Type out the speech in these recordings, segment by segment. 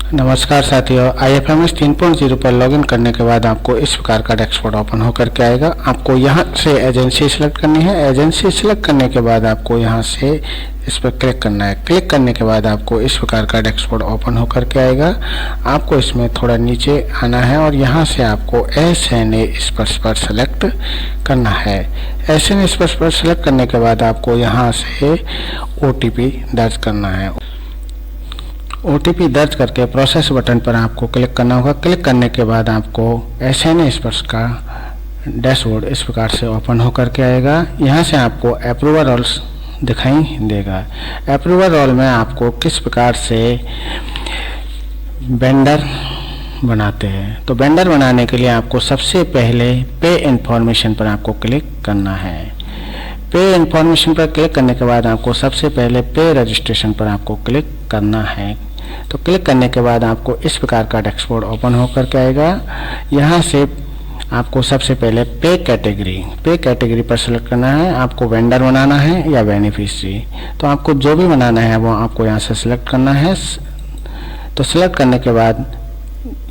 नमस्कार साथियों, IFMS 3.0 पर लॉगिन करने के बाद आपको इस प्रकार का डैशबोर्ड ओपन होकर के आएगा। आपको यहाँ से एजेंसी सेलेक्ट करनी है। एजेंसी सेलेक्ट करने के बाद आपको यहाँ से इस पर क्लिक करना है। क्लिक करने के बाद आपको इस प्रकार का डैशबोर्ड ओपन होकर के आएगा। आपको इसमें थोड़ा नीचे आना है और यहाँ से आपको SNA स्पर्श पर सेलेक्ट करना है। SNA स्पर्श पर सेलेक्ट करने के बाद आपको यहाँ से OTP दर्ज करना है। OTP दर्ज करके प्रोसेस बटन पर आपको क्लिक करना होगा। क्लिक करने के बाद आपको SNA स्पर्श का डैशबोर्ड इस प्रकार से ओपन होकर के आएगा। यहाँ से आपको अप्रूवल रोल्स दिखाई देगा। अप्रूवल रोल में आपको किस प्रकार से वेंडर बनाते हैं, तो वेंडर बनाने के लिए आपको सबसे पहले पे इन्फॉर्मेशन पर आपको क्लिक करना है। पे इन्फॉर्मेशन पर क्लिक करने के बाद आपको सबसे पहले पे रजिस्ट्रेशन पर आपको क्लिक करना है। तो क्लिक करने के बाद आपको इस प्रकार का डैशबोर्ड ओपन होकर के आएगा। यहाँ से आपको सबसे पहले पे कैटेगरी पर सेलेक्ट करना है। आपको वेंडर बनाना है या बेनिफिशियरी, तो आपको जो भी बनाना है वो आपको यहाँ से सिलेक्ट करना है। तो सिलेक्ट करने के बाद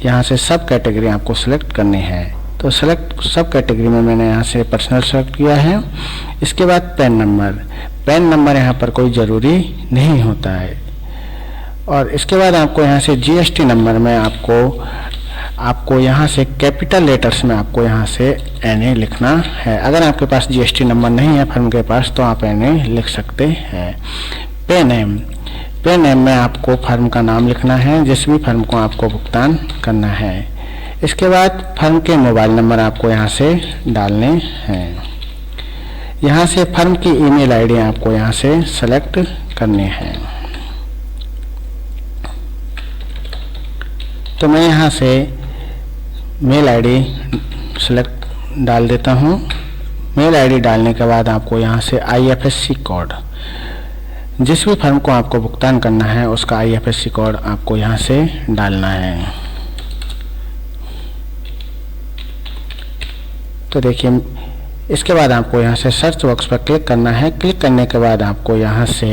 यहाँ से सब कैटेगरी आपको सिलेक्ट करनी है। तो सेलेक्ट सब कैटेगरी में मैंने यहाँ से पर्सनल सेलेक्ट किया है। इसके बाद पैन नंबर यहाँ पर कोई ज़रूरी नहीं होता है। और इसके बाद आपको यहाँ से GST नंबर में आपको यहाँ से कैपिटल लेटर्स में आपको यहाँ से NA लिखना है। अगर आपके पास GST नंबर नहीं है फर्म के पास तो आप NA लिख सकते हैं। पे नेम में आपको फर्म का नाम लिखना है, जिस भी फर्म को आपको भुगतान करना है। इसके बाद फर्म के मोबाइल नंबर आपको यहाँ से डालने हैं। यहाँ से फर्म की ईमेल आईडी आपको यहाँ से सेलेक्ट करनी है। तो मैं यहाँ से मेल आईडी सेलेक्ट डाल देता हूँ। मेल आईडी डालने के बाद आपको यहाँ से IFSC कोड, जिस भी फर्म को आपको भुगतान करना है उसका IFSC कोड आपको यहाँ से डालना है। तो देखिए, इसके बाद आपको यहाँ से सर्च बॉक्स पर क्लिक करना है। क्लिक करने के बाद आपको यहाँ से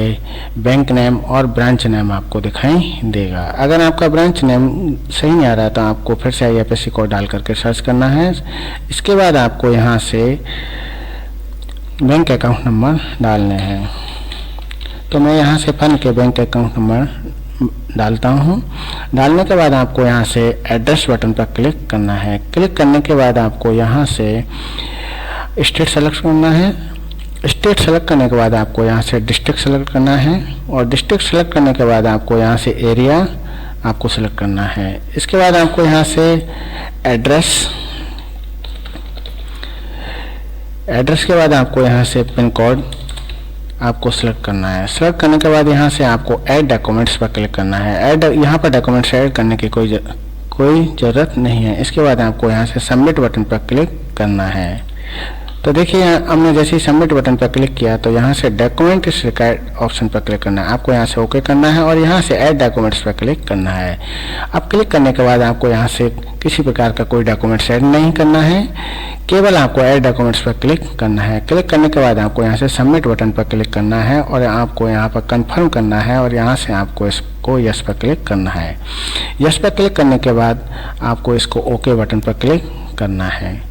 बैंक नेम और ब्रांच नेम आपको दिखाई देगा। अगर आपका ब्रांच नेम सही नहीं आ रहा तो आपको फिर से IFSC कोड डाल करके सर्च करना है। इसके बाद आपको यहाँ से बैंक अकाउंट नंबर डालने हैं। तो मैं यहाँ से फर्म के बैंक अकाउंट नंबर डालता हूँ। डालने के बाद आपको यहाँ से एड्रेस बटन पर क्लिक करना है। क्लिक करने के बाद आपको यहाँ से स्टेट सेलेक्ट करना है। स्टेट सेलेक्ट करने के बाद आपको यहाँ से डिस्ट्रिक्ट सेलेक्ट करना है और डिस्ट्रिक्ट सेलेक्ट करने के बाद आपको यहाँ से एरिया आपको सेलेक्ट करना है। इसके बाद आपको यहाँ से एड्रेस के बाद आपको यहाँ से पिन कोड आपको सेलेक्ट करना है। सेलेक्ट करने के बाद यहाँ से आपको ऐड डॉक्यूमेंट्स पर क्लिक करना है। यहाँ पर डॉक्यूमेंट्स ऐड करने की कोई ज़रूरत नहीं है। इसके बाद आपको यहाँ से सबमिट बटन पर क्लिक करना है। तो देखिए, हमने जैसे ही सबमिट बटन पर क्लिक किया तो यहाँ से डॉक्यूमेंट इस रिक्वायर्ड ऑप्शन पर क्लिक करना है। आपको यहाँ से ओके करना है और यहाँ से ऐड डॉक्यूमेंट्स पर क्लिक करना है। अब क्लिक करने के बाद आपको यहाँ से किसी प्रकार का कोई डॉक्यूमेंट्स ऐड नहीं करना है, केवल आपको ऐड डॉक्यूमेंट्स पर क्लिक करना है। क्लिक करने के बाद आपको यहाँ से सबमिट बटन पर क्लिक करना है और आपको यहाँ पर कंफर्म करना है और यहाँ से आपको इसको यस पर क्लिक करना है। यस पर क्लिक करने के बाद आपको इसको ओके बटन पर क्लिक करना है।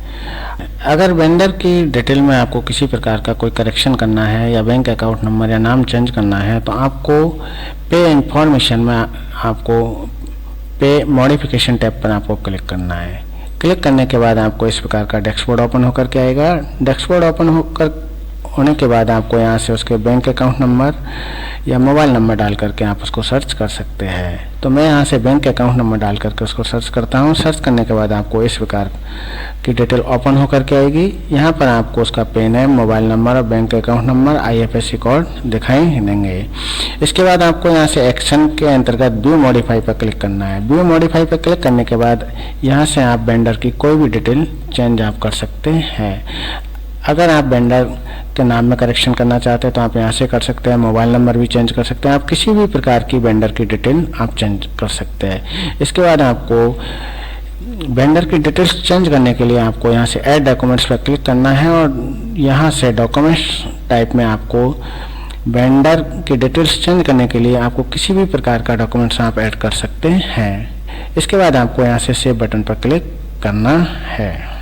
अगर वेंडर की डिटेल में आपको किसी प्रकार का कोई करेक्शन करना है या बैंक अकाउंट नंबर या नाम चेंज करना है तो आपको पे इन्फॉर्मेशन में आपको पे मॉडिफिकेशन टैब पर आपको क्लिक करना है। क्लिक करने के बाद आपको इस प्रकार का डैशबोर्ड ओपन होकर के आएगा। डैशबोर्ड ओपन होने के बाद आपको यहाँ से उसके बैंक अकाउंट नंबर या मोबाइल नंबर डाल करके आप उसको सर्च कर सकते हैं। तो मैं यहाँ से बैंक अकाउंट नंबर डाल करके उसको सर्च करता हूँ। सर्च करने के बाद आपको इस प्रकार की डिटेल ओपन होकर के आएगी। यहाँ पर आपको उसका पे नेम, मोबाइल नंबर और bank account number, IFSC code दिखाई देंगे। इसके बाद आपको यहाँ से एक्शन के अंतर्गत व्यू मॉडिफाई पर क्लिक करना है। व्यू मॉडिफाई पर क्लिक करने के बाद यहाँ से आप वेंडर की कोई भी डिटेल चेंज आप कर सकते हैं। अगर आप वेंडर के नाम में करेक्शन करना चाहते हैं तो आप यहाँ से कर सकते हैं। मोबाइल नंबर भी चेंज कर सकते हैं। आप किसी भी प्रकार की वेंडर की डिटेल आप चेंज कर सकते हैं। इसके बाद आपको वेंडर की डिटेल्स चेंज करने के लिए आपको यहाँ से ऐड डॉक्यूमेंट्स पर क्लिक करना है और यहाँ से डॉक्यूमेंट्स टाइप में आपको वेंडर की डिटेल्स चेंज करने के लिए आपको किसी भी प्रकार का डॉक्यूमेंट्स आप ऐड कर सकते हैं। इसके बाद आपको यहाँ से सेव बटन पर क्लिक करना है।